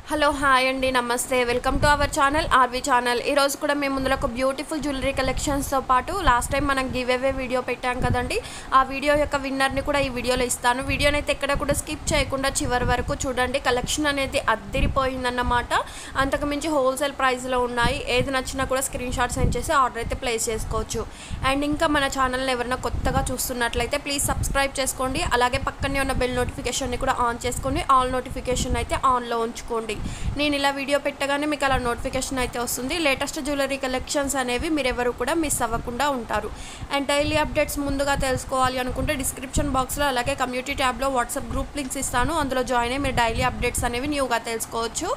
Hello hi అండి నమస్తే welcome to our channel RV channel. ఈరోజు కూడా మేము ముందులో ఒక బ్యూటిఫుల్ జ్యువెలరీ కలెక్షన్స్తో పాటు లాస్ట్ టైం మనం గివ్ అవే వీడియో పెట్టాం కదండి, ఆ వీడియో యొక్క విన్నర్ని కూడా ఈ వీడియోలో ఇస్తాను. వీడియోని అయితే ఎక్కడ కూడా స్కిప్ చేయకుండా చివరి వరకు చూడండి. కలెక్షన్ అనేది అద్దిరిపోయిందన్నమాట. అంతకుమించి హోల్సేల్ ప్రైస్లో ఉన్నాయి. ఏది నచ్చినా కూడా స్క్రీన్ షాట్ సెండ్ చేసి ఆర్డర్ అయితే ప్లేస్ చేసుకోవచ్చు. అండ్ ఇంకా మన ఛానల్ని ఎవరైనా కొత్తగా చూస్తున్నట్లయితే ప్లీజ్ సబ్స్క్రైబ్ చేసుకోండి. అలాగే పక్కనే ఉన్న బెల్ నోటిఫికేషన్ని కూడా ఆన్ చేసుకోండి. ఆల్ నోటిఫికేషన్ అయితే ఆన్లో ఉంచుకోండి. నేను ఇలా వీడియో పెట్టగానే మీకు అలా నోటిఫికేషన్ అయితే వస్తుంది. లేటెస్ట్ జ్యువెలరీ కలెక్షన్స్ అనేవి మీరు ఎవరు కూడా మిస్ అవ్వకుండా ఉంటారు. అండ్ డైలీ అప్డేట్స్ ముందుగా తెలుసుకోవాలి అనుకుంటే డిస్క్రిప్షన్ బాక్స్లో అలాగే కమ్యూనిటీ ట్యాబ్లో వాట్సాప్ గ్రూప్ లింక్స్ ఇస్తాను. అందులో జాయిన్ అయ్యి మీరు డైలీ అప్డేట్స్ అనేవి న్యూగా తెలుసుకోవచ్చు.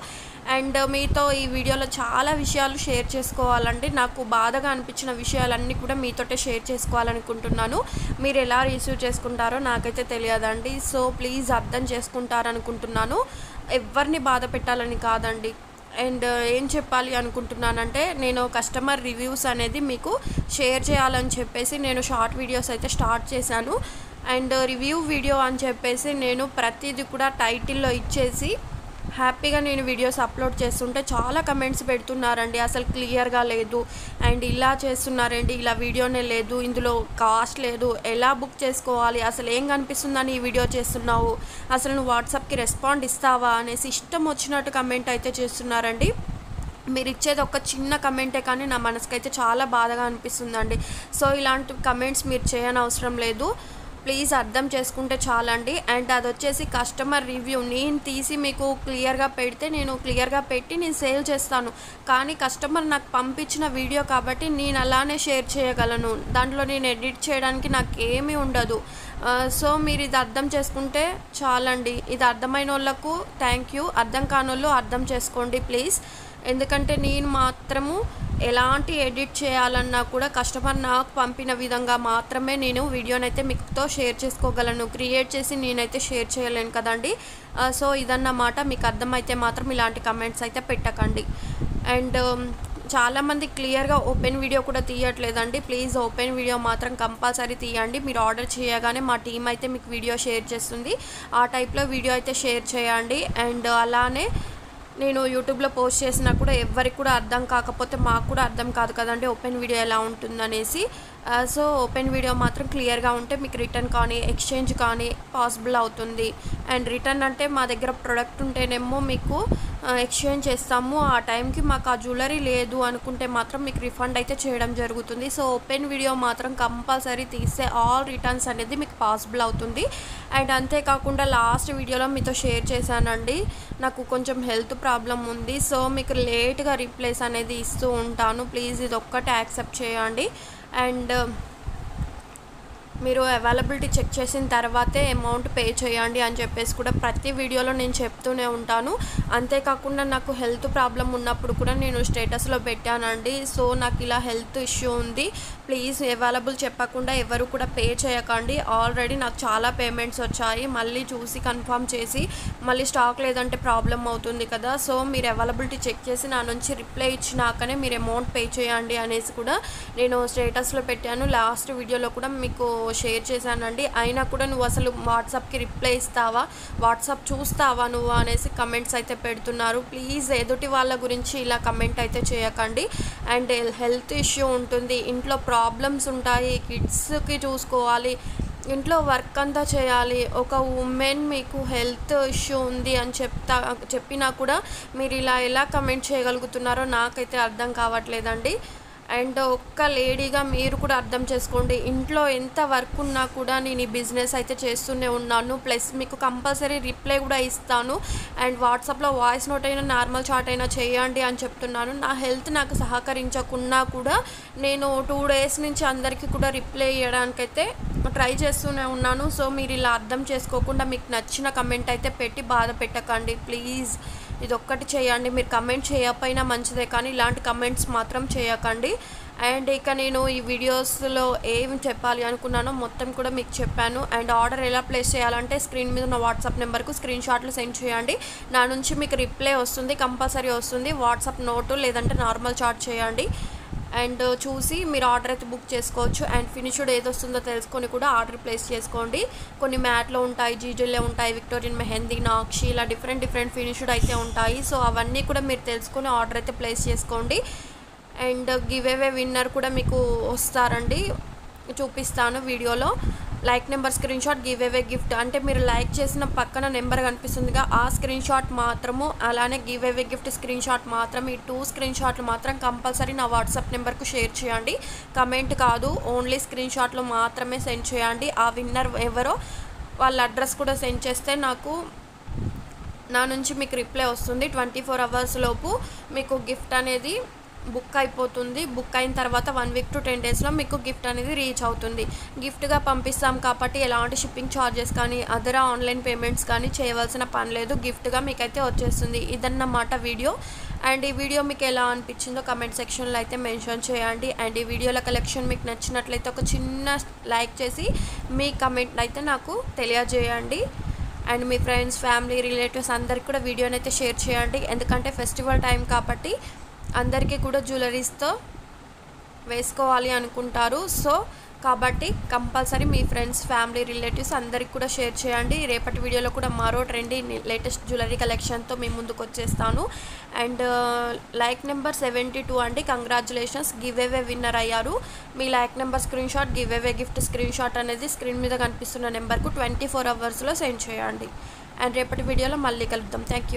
అండ్ మీతో ఈ వీడియోలో చాలా విషయాలు షేర్ చేసుకోవాలండి. నాకు బాధగా అనిపించిన విషయాలన్నీ కూడా మీతోటే షేర్ చేసుకోవాలనుకుంటున్నాను. మీరు ఎలా రిసీవ్ చేసుకుంటారో నాకైతే తెలియదండి. సో ప్లీజ్ అర్థం చేసుకుంటారనుకుంటున్నాను. ఎవరిని బాధ పెట్టాలని కాదండి. అండ్ ఏం చెప్పాలి అనుకుంటున్నానంటే, నేను కస్టమర్ రివ్యూస్ అనేది మీకు షేర్ చేయాలని చెప్పేసి నేను షార్ట్ వీడియోస్ అయితే స్టార్ట్ చేశాను. అండ్ రివ్యూ వీడియో అని చెప్పేసి నేను ప్రతిదీ కూడా టైటిల్లో ఇచ్చేసి హ్యాపీగా నేను వీడియోస్ అప్లోడ్ చేస్తుంటే చాలా కమెంట్స్ పెడుతున్నారండి. అసలు క్లియర్గా లేదు, అండ్ ఇలా చేస్తున్నారండి, ఇలా వీడియోనే లేదు, ఇందులో కాస్ట్ లేదు, ఎలా బుక్ చేసుకోవాలి, అసలు ఏం కనిపిస్తుందని ఈ వీడియో చేస్తున్నావు, అసలు నువ్వు వాట్సాప్కి రెస్పాండ్ ఇస్తావా అనేసి ఇష్టం వచ్చినట్టు కమెంట్ అయితే చేస్తున్నారండి. మీరు ఇచ్చేది ఒక చిన్న కమెంటే కానీ నా మనసుకైతే చాలా బాధగా అనిపిస్తుందండి. సో ఇలాంటి కమెంట్స్ మీరు చేయనవసరం లేదు. ప్లీజ్ అర్థం చేసుకుంటే చాలండి. అండ్ అది వచ్చేసి కస్టమర్ రివ్యూ నేను తీసి మీకు క్లియర్గా పెడితే నేను క్లియర్గా పెట్టి నేను సేవ్ చేస్తాను. కానీ కస్టమర్ నాకు పంపించిన వీడియో కాబట్టి నేను అలానే షేర్ చేయగలను. దాంట్లో నేను ఎడిట్ చేయడానికి నాకు ఏమీ ఉండదు. సో మీరు ఇది అర్థం చేసుకుంటే చాలండి. ఇది అర్థమైన వాళ్ళకు థ్యాంక్ యూ, అర్థం కాని వాళ్ళు అర్థం చేసుకోండి ప్లీజ్. ఎందుకంటే నేను మాత్రము ఎలాంటి ఎడిట్ చేయాలన్నా కూడా కస్టమర్ నాకు పంపిన విధంగా మాత్రమే నేను వీడియోనైతే మీతో షేర్ చేసుకోగలను. క్రియేట్ చేసి నేనైతే షేర్ చేయలేను కదండి. సో ఇదన్నమాట. మీకు అర్థమైతే మాత్రం ఇలాంటి కమెంట్స్ అయితే పెట్టకండి. అండ్ చాలామంది క్లియర్గా ఓపెన్ వీడియో కూడా తీయట్లేదండి. ప్లీజ్ ఓపెన్ వీడియో మాత్రం కంపల్సరీ తీయండి. మీరు ఆర్డర్ చేయగానే మా టీం అయితే మీకు వీడియో షేర్ చేస్తుంది. ఆ టైప్లో వీడియో అయితే షేర్ చేయండి. అండ్ అలానే నేను యూట్యూబ్లో పోస్ట్ చేసినా కూడా ఎవరికి కూడా అర్థం కాకపోతే మాకు కూడా అర్థం కాదు కదండి ఓపెన్ వీడియో ఎలా ఉంటుందనేసి. సో ఓపెన్ వీడియో మాత్రం క్లియర్గా ఉంటే మీకు రిటర్న్ కానీ ఎక్స్చేంజ్ కానీ పాసిబుల్ అవుతుంది. అండ్ రిటర్న్ అంటే మా దగ్గర ప్రోడక్ట్ ఉంటేనేమో మీకు ఎక్స్చేంజ్ చేస్తాము. ఆ టైంకి మాకు ఆ జ్యువెలరీ లేదు అనుకుంటే మాత్రం మీకు రిఫండ్ అయితే చేయడం జరుగుతుంది. సో ఓపెన్ వీడియో మాత్రం కంపల్సరీ తీస్తే ఆల్ రిటర్న్స్ అనేది మీకు పాసిబుల్ అవుతుంది. అండ్ అంతేకాకుండా లాస్ట్ వీడియోలో మీతో షేర్ చేశానండి, నాకు కొంచెం హెల్త్ ప్రాబ్లం ఉంది. సో మీకు లేట్గా రిప్లేస్ అనేది ఇస్తూ ఉంటాను. ప్లీజ్ ఇది ఒక్కటే యాక్సెప్ట్ చేయండి. అండ్ మీరు అవైలబిలిటీ చెక్ చేసిన తర్వాతే అమౌంట్ పే చేయండి అని చెప్పేసి కూడా ప్రతి వీడియోలో నేను చెప్తూనే ఉంటాను. అంతేకాకుండా నాకు హెల్త్ ప్రాబ్లం ఉన్నప్పుడు కూడా నేను స్టేటస్లో పెట్టానండి. సో నాకు ఇలా హెల్త్ ఇష్యూ ఉంది, ప్లీజ్ అవైలబుల్ చెప్పకుండా ఎవరు కూడా పే చేయకండి. ఆల్రెడీ నాకు చాలా పేమెంట్స్ వచ్చాయి. మళ్ళీ చూసి కన్ఫర్మ్ చేసి మళ్ళీ స్టాక్ లేదంటే ప్రాబ్లం అవుతుంది కదా. సో మీరు అవైలబిలిటీ చెక్ చేసి నా నుంచి రిప్లై ఇచ్చినాకనే మీరు అమౌంట్ పే చేయండి అనేసి కూడా నేను స్టేటస్లో పెట్టాను. లాస్ట్ వీడియోలో కూడా మీకు షేర్ చేశానండి. అయినా కూడా నువ్వు అసలు వాట్సాప్కి రిప్లై ఇస్తావా, వాట్సాప్ చూస్తావా నువ్వు అనేసి కమెంట్స్ అయితే పెడుతున్నారు. ప్లీజ్ ఎదుటి వాళ్ళ గురించి ఇలా కమెంట్ అయితే చేయకండి. అండ్ హెల్త్ ఇష్యూ ఉంటుంది, ఇంట్లో ప్రాబ్లమ్స్ ఉంటాయి, కిడ్స్కి చూసుకోవాలి, ఇంట్లో వర్క్ అంతా చేయాలి. ఒక ఉమెన్ మీకు హెల్త్ ఇష్యూ ఉంది అని చెప్పినా కూడా మీరు ఇలా ఎలా కమెంట్ చేయగలుగుతున్నారో నాకైతే అర్థం కావట్లేదండి. అండ్ ఒక్క లేడీగా మీరు కూడా అర్థం చేసుకోండి. ఇంట్లో ఎంత వర్క్ ఉన్నా కూడా నేను ఈ బిజినెస్ అయితే చేస్తూనే ఉన్నాను. ప్లస్ మీకు కంపల్సరీ రిప్లై కూడా ఇస్తాను. అండ్ వాట్సాప్లో వాయిస్ నోట్ అయినా నార్మల్ చాట్ అయినా చేయండి అని చెప్తున్నాను. నా హెల్త్ నాకు సహకరించకున్నా కూడా నేను 2 days నుంచి అందరికీ కూడా రిప్లై ఇవ్వడానికైతే ట్రై చేస్తూనే ఉన్నాను. సో మీరు ఇలా అర్థం చేసుకోకుండా మీకు నచ్చిన కమెంట్ అయితే పెట్టి బాధ పెట్టకండి ప్లీజ్. ఇది ఒక్కటి చేయండి. మీరు కమెంట్ చేయకపోయినా మంచిదే కానీ ఇలాంటి కమెంట్స్ మాత్రం చేయకండి. అండ్ ఇక నేను ఈ వీడియోస్లో ఏం చెప్పాలి అనుకున్నానో మొత్తం కూడా మీకు చెప్పాను. అండ్ ఆర్డర్ ఎలా ప్లేస్ చేయాలంటే స్క్రీన్ మీద ఉన్న వాట్సాప్ నెంబర్కు స్క్రీన్ షాట్లు సెండ్ చేయండి. నా నుంచి మీకు రిప్లై వస్తుంది, కంపల్సరీ వస్తుంది. వాట్సాప్ నోటు లేదంటే నార్మల్ చాట్ చేయండి. అండ్ చూసి మీరు ఆర్డర్ అయితే బుక్ చేసుకోవచ్చు. అండ్ ఫినిష్డ్ ఏది వస్తుందో తెలుసుకొని కూడా ఆర్డర్ ప్లేస్ చేసుకోండి. కొన్ని మ్యాట్లో ఉంటాయి, జీజుల్లో ఉంటాయి, విక్టోరియన్ మెహందీ, నాక్షి, ఇలా డిఫరెంట్ ఫినిష్డ్ అయితే ఉంటాయి. సో అవన్నీ కూడా మీరు తెలుసుకొని ఆర్డర్ అయితే ప్లేస్ చేసుకోండి. అండ్ గివ్ అవే విన్నర్ కూడా మీకు వస్తారండి, చూపిస్తాను వీడియోలో. Like number screenshot giveaway gift అంటే మీరు లైక్ చేసిన పక్కన నెంబర్ కనిపిస్తుందిగా, ఆ స్క్రీన్ షాట్ మాత్రము, అలానే give away gift screen shot మాత్రం, ఈ 2 స్క్రీన్ షాట్లు మాత్రం కంపల్సరీ నా వాట్సాప్ నెంబర్కు షేర్ చేయండి. కమెంట్ కాదు, ఓన్లీ స్క్రీన్ షాట్లు మాత్రమే సెండ్ చేయండి. ఆ విన్నర్ ఎవరో వాళ్ళ అడ్రస్ కూడా సెండ్ చేస్తే నా నుంచి మీకు రిప్లై వస్తుంది. 24 hours లోపు మీకు గిఫ్ట్ అనేది బుక్ అయిపోతుంది. బుక్ అయిన తర్వాత 1 week to 10 daysలో మీకు గిఫ్ట్ అనేది రీచ్ అవుతుంది. గిఫ్ట్గా పంపిస్తాం కాబట్టి ఎలాంటి షిప్పింగ్ ఛార్జెస్ కానీ అదర్ ఆన్లైన్ పేమెంట్స్ కానీ చేయవలసిన పని లేదు. గిఫ్ట్గా మీకైతే వచ్చేస్తుంది. ఇదన్నమాట వీడియో. అండ్ ఈ వీడియో మీకు ఎలా అనిపించిందో కమెంట్ సెక్షన్లో అయితే మెన్షన్ చేయండి. అండ్ ఈ వీడియోల కలెక్షన్ మీకు నచ్చినట్లయితే ఒక చిన్న లైక్ చేసి మీ కమెంట్ అయితే నాకు తెలియజేయండి. And me friends, family, relatives అందరికీ కూడా వీడియోని అయితే షేర్ చేయండి. ఎందుకంటే ఫెస్టివల్ టైం కాబట్టి అందరికీ కూడా జ్యువెలరీస్తో వేసుకోవాలి అనుకుంటారు. సో కాబట్టి కంపల్సరీ మీ ఫ్రెండ్స్, ఫ్యామిలీ, రిలేటివ్స్ అందరికి కూడా షేర్ చేయండి. రేపటి వీడియోలో కూడా మరో ట్రెండీ లేటెస్ట్ జ్యువెలరీ కలెక్షన్తో మీ ముందుకు వచ్చేస్తాను. అండ్ లైక్ నెంబర్ 72 అండి, కంగ్రాచులేషన్స్, గివ్ అవే విన్నర్ అయ్యారు. మీ like number screenshot, giveaway gift screenshot అనేది స్క్రీన్ మీద కనిపిస్తున్న నెంబర్కు 24 hours సెండ్ చేయండి. అండ్ రేపటి వీడియోలో మళ్ళీ కలుద్దాం. Thank you.